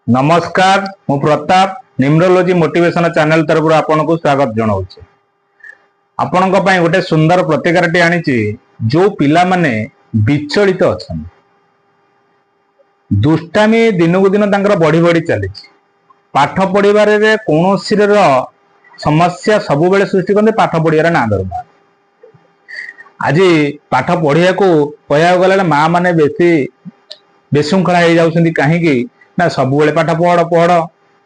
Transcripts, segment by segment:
नमस्कार मु Pratap numerology motivation channel तरफ आपन को स्वागत जनाऊँ। आपण गोटे सुंदर प्रतिकारटी आनी जो पिला माने विचलित अच्छा दुष्टामी दिन को दिन बढ़ी बढ़ी चली पाठ पढ़ार कौन समस्या सब बेले सृष्टि करते पाठ पढ़ार ना दरबार आज पाठ पढ़िया को कह गला माँ मैंने बेसी बेशृंखला हो जाती कहीं ना सब बेले पाठ पढ़ पढ़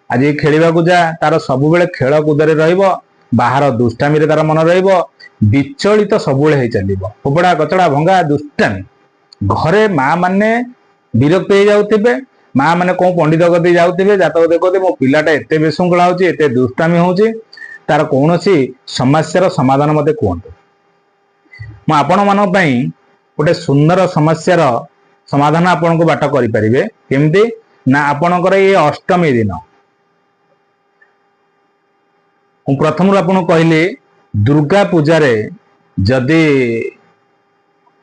आज खेलवा को जा तार सब बेले खेल कूदे बाहर दुष्टामी तार मन विचलित सब बेले चलो फोपड़ा कचड़ा भंगा दुष्टामी घरे माँ मैंने विरक्त हो जाते माँ मैंने कौन पंडित गति जाते जातक देखते मो पिलाटा एत विशृंखला होते दुष्टामी हो तार कौन समस्या समाधान मत कहतु मु आपण मान गोटे सुंदर समस्यार समाधान आपण को बाट करें केमती ना आपणकर ये अष्टमी दिन प्रथम आपन कहली दुर्गा पूजा जदि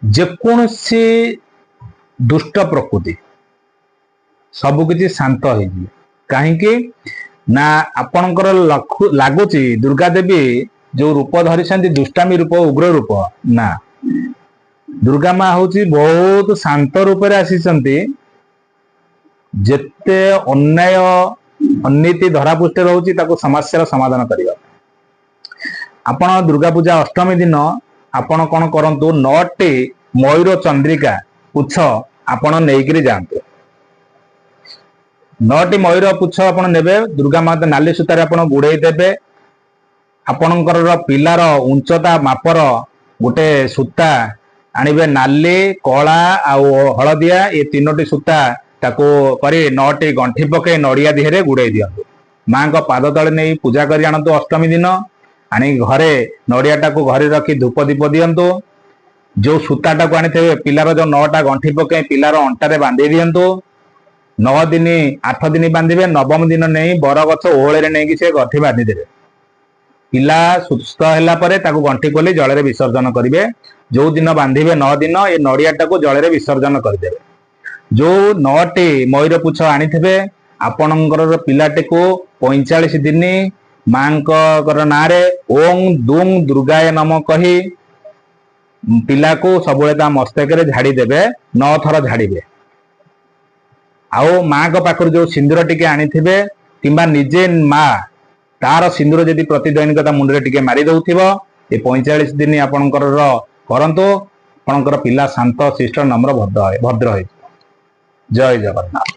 जेकोसी दुष्ट प्रकृति सबकि शांत हो कहीं ना आपणकर लगुच दुर्गा देवी जो रूप धरी दुष्टामी रूप उग्र रूप ना दुर्गा माँ हूँ बहुत शांत रूप आसी जेते अन्याय अनीति धरापृष्ठ रोचे समस्या समाधान करने आपण दुर्गा पूजा अष्टमी दिन आपण कौन करंतु 9टी मयूर चंद्रिका पुछ आपण नहीं जातु 9टी मयूर पुछ आपण नेबे दुर्गा माता नाली सूतार आपण गुड़े देबे आपणकर पिलार उच्चता मापर गोटे सूता आणवे नाली कला आउ हलदिया ये 3टी सूता ताको करी 9टी गंठी पकई नड़िया दिहरे गुड़े दिंतु माँ को पाद तले नहीं पूजा कर आणतु अष्टमी दिन आनी घरे नड़ियाटा को घरे रखी धूप दीप दिंतु जो सूताटा को आनी पिलार जो 9टा गंठी पकई पिलार अंटारे बांधि दिंतु 9 दिन 8 दिन बांधे नवम दिन नहीं बरगछ ओहले नहीं से गंठी बांधि देवे पिला सुस्थ है गंठी खोली जल विसर्जन करेंगे जो दिन बांधे 9 दिन ये नड़ियाटा को जल विसर्जन करदे जो 9टी मयूर पुछ आनी आपणकर पिलाटे को 45 दिन माँ ना ओं दुंग दुर्गाय नम कही पिला को सब मस्तक झाड़ी देवे 9 थर झाड़े आओ माँ को पाखर जो सिंदूर टिके आनी किंबा निजे माँ तार सिंदूर जदि प्रतिदैनिक मुंडे टिके मारी दउथिबो ये 45 दिन आपणकर करंतु आपणकर पिला शांत शिष्ट नम्र भद्र है जय जगन्नाथ।